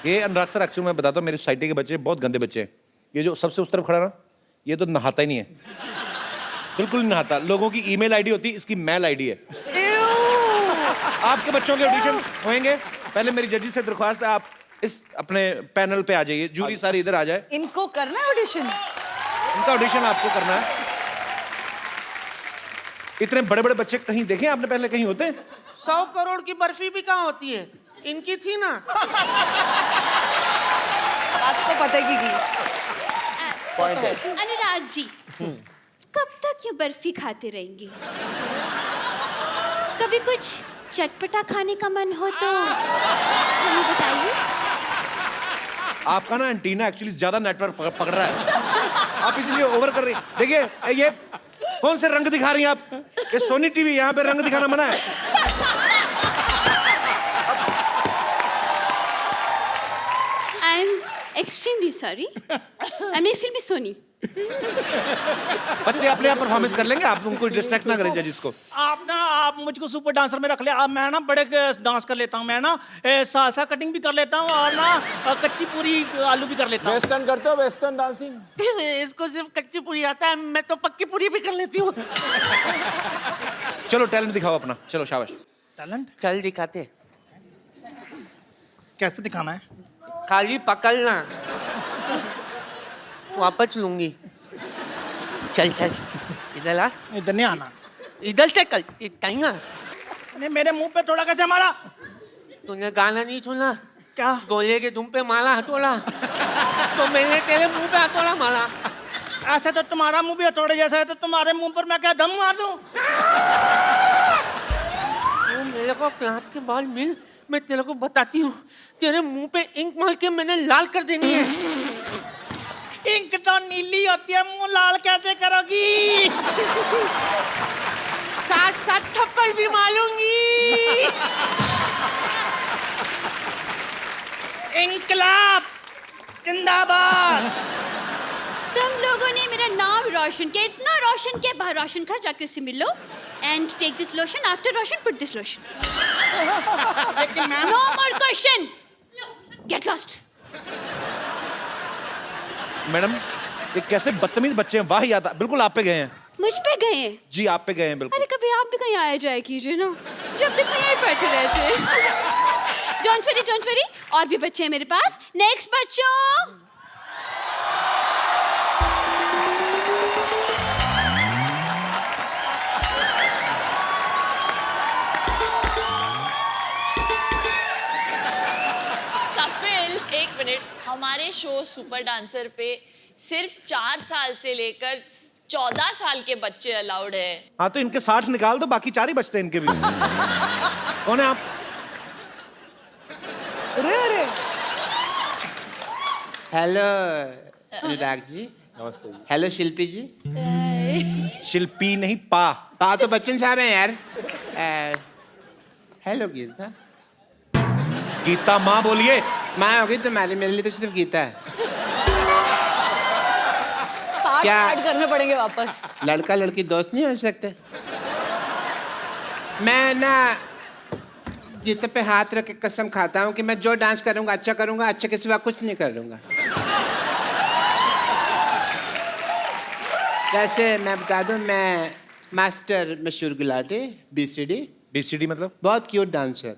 ये अनुराग सर, एक्चुअली मैं बताता हूँ, मेरी सोसाइटी के बच्चे बहुत गंदे बच्चे हैं। ये जो सबसे उस तरफ खड़ा ना, ये तो नहाता ही नहीं है, बिल्कुल नहीं नहाता। लोगों की ईमेल आईडी होती है, इसकी मेल आईडी है। आपके बच्चों के ऑडिशन होंगे। पहले मेरी जजी से दरख्वास्त है, आप इस अपने पैनल पे आ जाइए, जूरी सारी इधर आ जाए। इनको करना है ऑडिशन? इनका ऑडिशन आपको करना है। इतने बड़े बड़े बच्चे कहीं देखे आपने पहले, कहीं होते हैं? 100 करोड़ की बर्फी भी कहाँ होती है? इनकी थी ना। बात तो पता की पॉइंट है। अनुराग जी, कब तक ये बर्फी खाते रहेंगे? कभी कुछ चटपटा खाने का मन हो तो हमें बताइए। आपका ना एंटीना एक्चुअली ज्यादा नेटवर्क पकड़ रहा है, आप इसलिए ओवर कर रही। देखिए ये कौन से रंग दिखा रही हैं आप? ये सोनी टीवी, यहाँ पे रंग दिखाना मना है। I am extremely sorry, I am extremely Sony. बच्चे अपने आप परफॉर्मेंस कर लेंगे, आप उनको डिस्ट्रैक्ट ना करें जजिस को। आप मुझको सुपर डांसर में रख ले। मैं ना बड़े डांस कर लेता हूँ। मैं ना सालसा कटिंग भी कर लेता हूँ और ना कच्ची पूरी आलू भी कर लेता हूँ। वेस्टर्न करते हो? Western dancing? इसको सिर्फ कच्ची पूरी आता है, मैं तो पक्की पूरी भी कर लेती हूँ। चलो टैलेंट दिखाओ अपना, चलो शाबाश। टैलेंट चल दिखाते। कैसे दिखाना है? खाली पकड़ना, वापस लूंगी। चल चल, इधर आ। इधर नहीं आना। इधर से कल टाइम। मेरे मुंह पे थोड़ा कैसे मारा? तूने गाना नहीं सुना क्या? गोले के दुम पे मारा हथौड़ा, तो मैंने तेरे मुंह पे हथौड़ा मारा। ऐसा तो तुम्हारा मुंह भी हथौड़े जैसा है, तो तुम्हारे मुंह पर मैं क्या दम मार दूं? तो मेरे को क्लास के बाद मिल, मैं तेरे को बताती हूँ। तेरे मुंह पे इंक मार के मैंने लाल कर देनी है। इंक तो नीली होती है, मुंह लाल कैसे करोगी? साथ साथ थप्पड़ भी मारूंगी। इंकलाब जिंदाबाद। तुम लोगों ने मेरा नाम रोशन किया, इतना रोशन किया। बाहर रोशन घर जाके उससे मिलो and take this lotion, after Roshan put this lotion. No more question, get lost. Madam ये कैसे बदतमीज बच्चे हैं, वाह याद बिल्कुल आप पे गए हैं। मुझ पे गए हैं? जी आप पे गए हैं बिल्कुल। अरे कभी आप भी कहीं आया जाए कीजिए ना, जब देखो यहीं बैठे रहते। डोंट वरी, और भी बच्चे हैं मेरे पास। नेक्स्ट बच्चों। कपिल, एक मिनट। हमारे शो सुपर डांसर पे सिर्फ 4 साल से लेकर 14 साल के बच्चे अलाउड है। हाँ तो इनके 60 निकाल दो, बाकी 4 ही बचते हैं इनके भी। कौन है आप? अरे हेलो अनुराग जी। नमस्ते जी। हेलो शिल्पी जी। शिल्पी नहीं, पा तो बच्चन साहब हैं यार। हेलो गीता। गीता माँ बोलिए। माँ होगी तुम्हारी, मेरे लिए तो सिर्फ गीता है। 60 क्या? ऐड करने पड़ेंगे वापस। लड़का लड़की दोस्त नहीं हो सकते? मैं ना गीता पे हाथ रख के कसम खाता हूँ कि मैं जो डांस करूँगा अच्छा करूँगा, अच्छे के सिवा कुछ नहीं करूँगा। वैसे मैं बता दूँ, मैं मास्टर मशहूर गुलाटी BCD। BCD मतलब? बहुत क्यूट डांसर।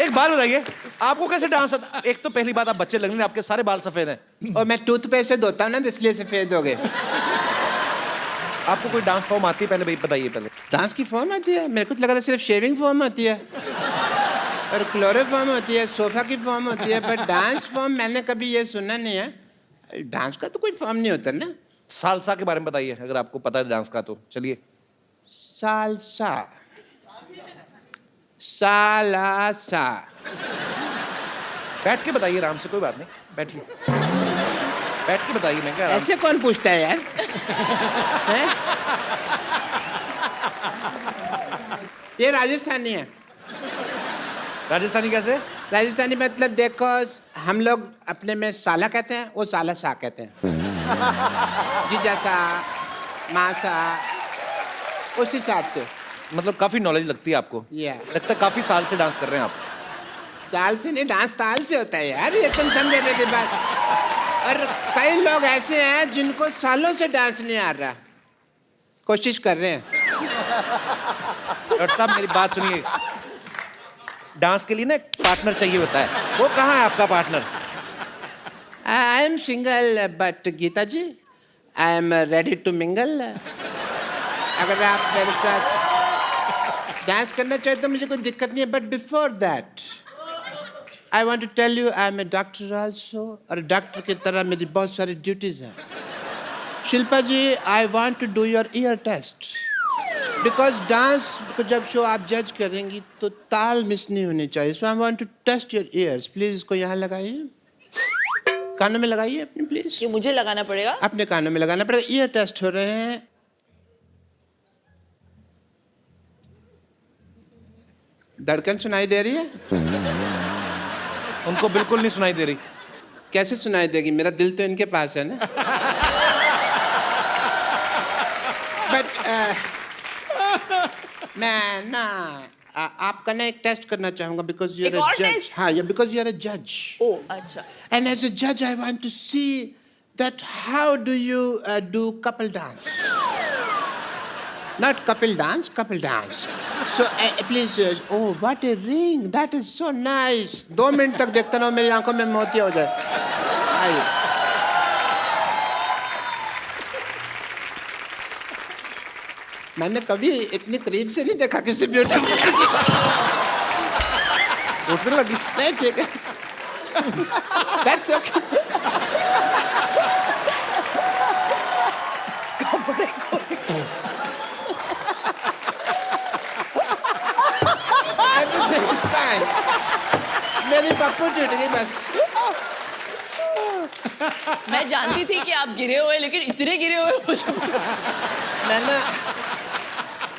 एक बात बताइए, आपको कैसे डांस आता? एक तो पहली बात, आप बच्चे लगने, आपके सारे बाल सफेद हैं। और मैं टूथपेस्ट से धोता हूँ ना, तो इसलिए सफेद हो गए। आपको कोई डांस फॉर्म आती है? पहले भाई बताइए। पहले डांस की फॉर्म आती है? मेरे को तो लगा था सिर्फ शेविंग फॉर्म होती है और क्लोरोफॉर्म होती है, सोफा की फॉर्म होती है, पर डांस फॉर्म मैंने कभी ये सुना नहीं है। डांस का तो कोई फॉर्म नहीं होता ना। सालसा के बारे में बताइए, अगर आपको पता है डांस का तो चलिए। सालसा, सालासा। बैठ के बताइए आराम से, कोई बात नहीं, बैठिए। बैठ के बताइए। मैं क्या ऐसे कौन पूछता है यार? हैं? ये राजस्थानी है। राजस्थानी कैसे? राजस्थानी मतलब देखो, हम लोग अपने में साला कहते हैं, वो साला सा कहते हैं। जीजा सा, माँ सा, उस हिसाब से। मतलब काफी नॉलेज लगती है आपको। Yeah. लगता है काफी साल से डांस कर रहे हैं आप। चाल से नहीं, डांस ताल से होता है यार, ये तुम समझे मेरी बात। और कई लोग ऐसे हैं जिनको सालों से डांस नहीं आ रहा, कोशिश कर रहे हैं। डॉक्टर साहब मेरी बात सुनिए, डांस के लिए ना एक पार्टनर चाहिए होता है, वो कहाँ है आपका partner? I am single but Geeta ji I am ready to mingle. अगर आप मेरे साथ डांस करना चाहे तो मुझे कोई दिक्कत नहीं है, but before that I want to tell you I am a doctor also, और डॉक्टर की तरह मेरी बहुत सारी ड्यूटीज हैं। Shilpa ji, I want to do your ear test, because dance को जब शो आप जज करेंगी तो ताल मिस नहीं होनी चाहिए। So I want to test your ears. Please इसको यहाँ लगाइए, कानों में लगाइए अपने, प्लीज। ये मुझे लगाना पड़ेगा? अपने कानों में लगाना पड़ेगा। ईयर टेस्ट हो रहे हैं। धड़कन सुनाई दे रही है? उनको बिल्कुल नहीं सुनाई दे रही। कैसे सुनाई देगी, मेरा दिल तो इनके पास है ना। बट मैं ना आपका ना एक टेस्ट करना चाहूंगा, बिकॉज यू आर अ जज। हाँ, बिकॉज यू आर अ जज। ओह अच्छा। एंड एज अ जज I want to see that how do you do couple dance, not Kapil dance, couple dance. So please, oh what a ring, that is so nice. 2 minute तक देखता रहो, मेरी आंखों में मोती हो जाए। आइए। मैंने कभी इतनी करीब से नहीं देखा किसी ब्यूटी को। उठने लगी। नहीं, ठीक है। That's okay. Everything is fine. मेरी पप्पू टूट गई बस। मैं जानती थी कि आप गिरे हुए, लेकिन इतने गिरे हुए मुझे। मैंने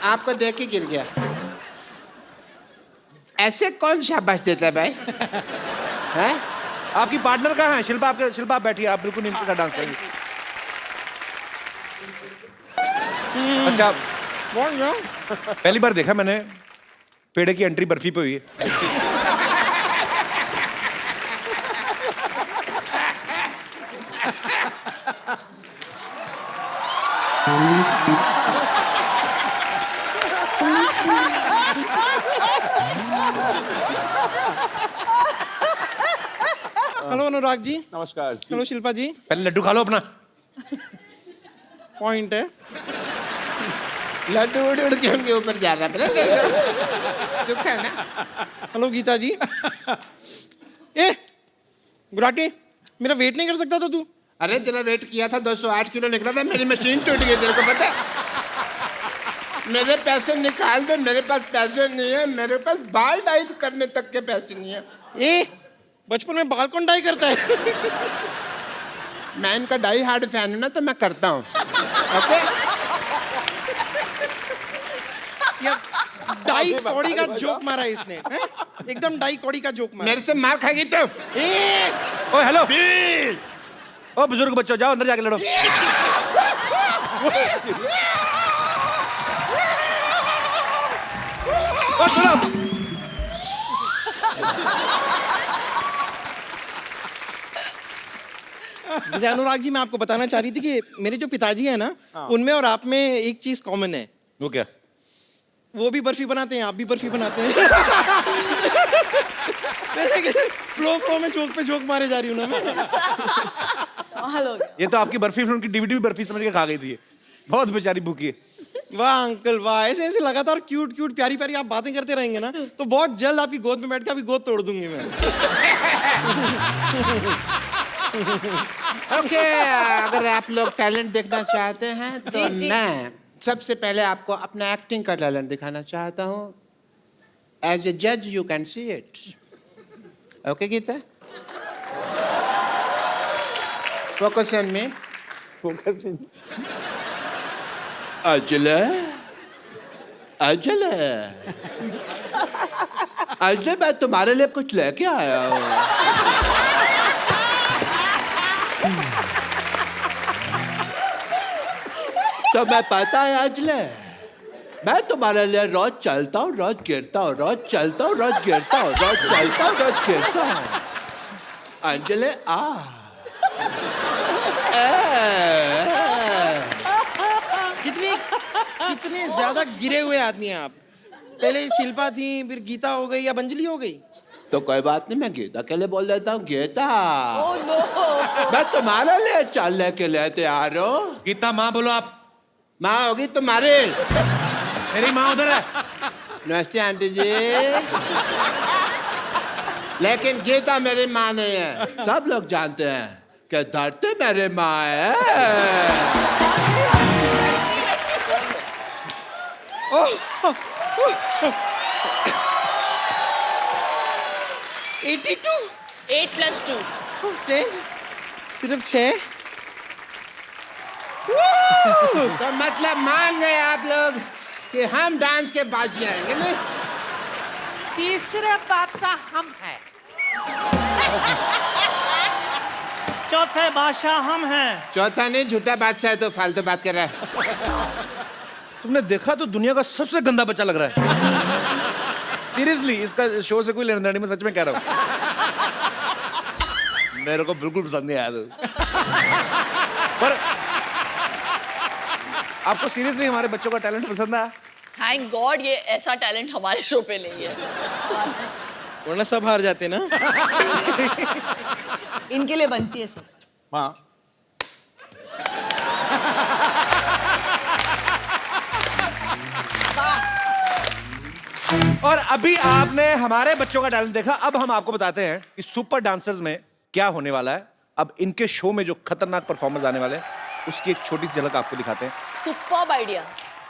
आपको देख के गिर गया। ऐसे कौन शाबाश देता है भाई? हैं? आपकी पार्टनर कहाँ है? शिल्पा, आपके शिल्पा आप बैठिए, आप बिल्कुल इनके साथ डांस करेंगे। अच्छा, पहली बार देखा मैंने पेड़े की एंट्री बर्फी पे हुई है। हेलो अनुराग जी। नमस्कार। हेलो शिल्पा जी। पहले लड्डू खा लो अपना। पॉइंट है। लड्डू उड़ उड़ के उनके ऊपर जा रहा है। सुख है ना। हेलो गीता जी। ए गुराटी, मेरा वेट नहीं कर सकता था तू? अरे तेरा वेट किया था, 208 किलो निकला था, मेरी मशीन टूट गई, तेरे को पता है? मेरे पैसे निकाल दे, मेरे पास पैसे नहीं है, मेरे पास बाल डाई करने तक के पैसे नहीं है। ए बचपन में बाल कौन डाई करता है? मैं इनका डाई हार्ड फैन हूं ना, तो मैं करता हूँ। ओके? डाई कौड़ी का जोक मारा है इसने, हैं? एकदम डाई कौड़ी का जोक मारा। मेरे से मार खाएगी तो? ओए हेलो, ओ बुजुर्ग बच्चों, जाओ अंदर जाके लड़ो। ओ सुनो, जैसे अनुराग जी, मैं आपको बताना चाह रही थी कि मेरे जो पिताजी हैं ना, उनमें और आप में एक चीज कॉमन है। वो क्या? वो भी बर्फी बनाते हैं, आप भी बर्फी बनाते हैं। वैसे कि फ्लो में जोक पे जोक मारे जा रही हूँ ना मैं। ये तो आपकी बर्फी फिल्म की डीवीडी भी बर्फी समझ के खा गई थी ये। बहुत बेचारी भूखी है। वाह अंकल वाह, ऐसे ऐसे लगातार क्यूट क्यूट प्यारी प्यारी आप बातें करते रहेंगे ना, तो बहुत जल्द आपकी गोद में बैठ के आपकी गोद तोड़ दूंगी मैं। ओके, अगर आप लोग टैलेंट देखना चाहते हैं तो मैं सबसे पहले आपको अपना एक्टिंग का टैलेंट दिखाना चाहता हूँ। एज ए जज you can see it. Okay Geeta, focus on me. Focus in. अजले, अजले, अजले, मैं तुम्हारे लिए कुछ लेके आया हूँ। तो मैं पता है अजले, मैं तुम्हारे लिए रोज चलता हूँ, रोज गिरता हूँ, रोज चलता हूँ, रोज गिरता हूँ, रोज चलता हूँ, रोज गिरता हूँ। अंजलि आ कितने ज्यादा गिरे हुए आदमी हैं आप। पहले शिल्पा थी, फिर गीता हो गई, अब अंजलि हो गई। तो कोई बात नहीं, मैं गीता के लिए बोल देता हूँ, गीता मैं तुम्हारे लिए चलने के लिए तैयार हूँ। गीता माँ बोलो आप। माँ होगी तुम्हारी। मेरी माँ उधर है। नमस्ते आंटी जी। लेकिन गीता मेरी माँ नहीं है। सब लोग जानते हैं कि धरती मेरी माँ है। 82 8 + 2 10 सिर्फ 6। तो मतलब मान गए आप लोग कि हम डांस के बाजी आएंगे ना? तीसरे बादशाह हम हैं। चौथे बादशाह हम हैं। चौथा नहीं, झूठा बादशाह है तो फालतू बात कर रहा है। तुमने देखा तो दुनिया का सबसे गंदा बच्चा लग रहा है। सीरियसली, इसका शो से कोई लेना देना नहीं, मैं सच में कह रहा हूँ। मेरे को बिल्कुल पसंद नहीं आया तो। पर आपको सीरियसली हमारे बच्चों का टैलेंट पसंद आया? थैंक गॉड ये ऐसा टैलेंट हमारे शो पे नहीं है, वरना सब हार जाते ना। इनके लिए बनती है सर। हाँ और अभी आपने हमारे बच्चों का टैलेंट देखा, अब हम आपको बताते हैं कि सुपर डांसर्स में क्या होने वाला है। अब इनके शो में जो खतरनाक परफॉर्मेंस आने वाले हैं, उसकी एक छोटी सी झलक आपको दिखाते हैं। Superb idea.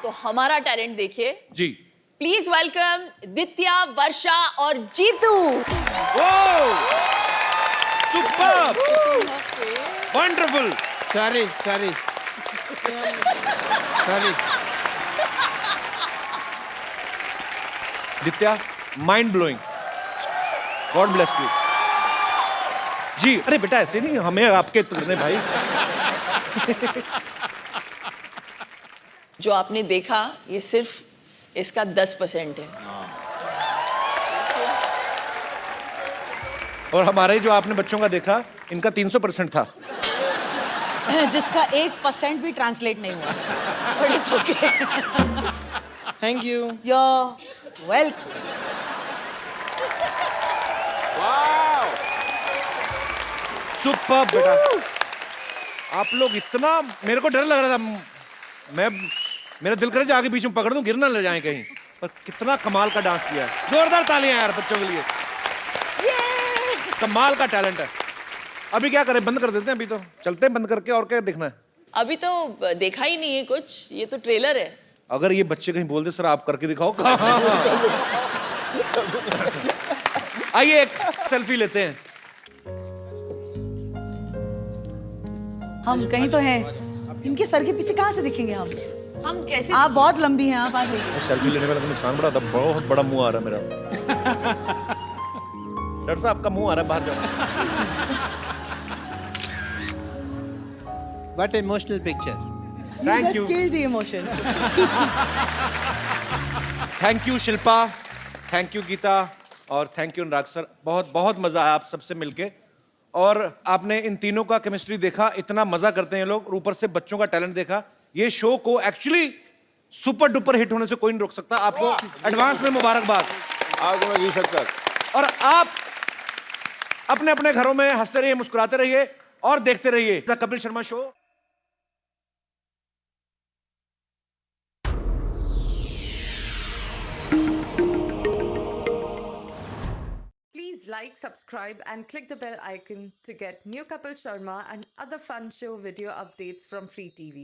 तो हमारा टैलेंट देखिए जी। प्लीज वेलकम दित्या, वर्षा और Jeetu. Superb, wonderful. Sorry sorry sorry. Ditya, mind blowing, God bless you. जी, अरे बेटा ऐसे नहीं, हमें आपके करने भाई। जो आपने देखा ये सिर्फ इसका 10% है। और हमारे जो आपने बच्चों का देखा, इनका 300% था। जिसका 1% भी ट्रांसलेट नहीं हुआ। But it's okay. Thank you. You're welcome. Superb बेटा। आप लोग इतना, मेरे को डर लग रहा था, मैं मेरा दिल करे आगे बीच में पकड़ दूं, गिर ना ले जाए कहीं। पर कितना कमाल का डांस किया है। जोरदार तालियां यार बच्चों के लिए। कमाल का टैलेंट है। अभी क्या करें, बंद कर देते हैं? अभी तो चलते हैं बंद करके, और क्या देखना है? अभी तो देखा ही नहीं है कुछ, ये तो ट्रेलर है। अगर ये बच्चे कहीं बोल दे सर आप करके दिखाओ। आइए एक सेल्फी लेते हैं। हम कहीं तो हैं, इनके सर के पीछे कहाँ से दिखेंगे हम? हम कैसे? आप बहुत लंबी हैं, आप आ जाइए। सेल्फी लेने वाला नुकसान बड़ा था, बहुत बड़ा मुंह आ रहा है मेरा। डॉक्टर साहब आपका मुंह आ रहा है, बाहर जाओ। What emotional picture. Thank you. Just kill the emotion. Thank you Shilpa, thank you Geeta, और थैंक यू अनुराग सर। बहुत बहुत मजा आया आप सबसे मिलके। और आपने इन तीनों का केमिस्ट्री देखा, इतना मजा करते हैं लोग, और ऊपर से बच्चों का टैलेंट देखा। ये शो को एक्चुअली सुपर डुपर हिट होने से कोई नहीं रोक सकता। आपको एडवांस में मुबारकबाद। आपको मैं 20 और आप अपने अपने घरों में हंसते रहिए, मुस्कुराते रहिए और देखते रहिए the Kapil Sharma show. Please like, subscribe and click the bell icon to get new Kapil Sharma and other fun show video updates from Free TV.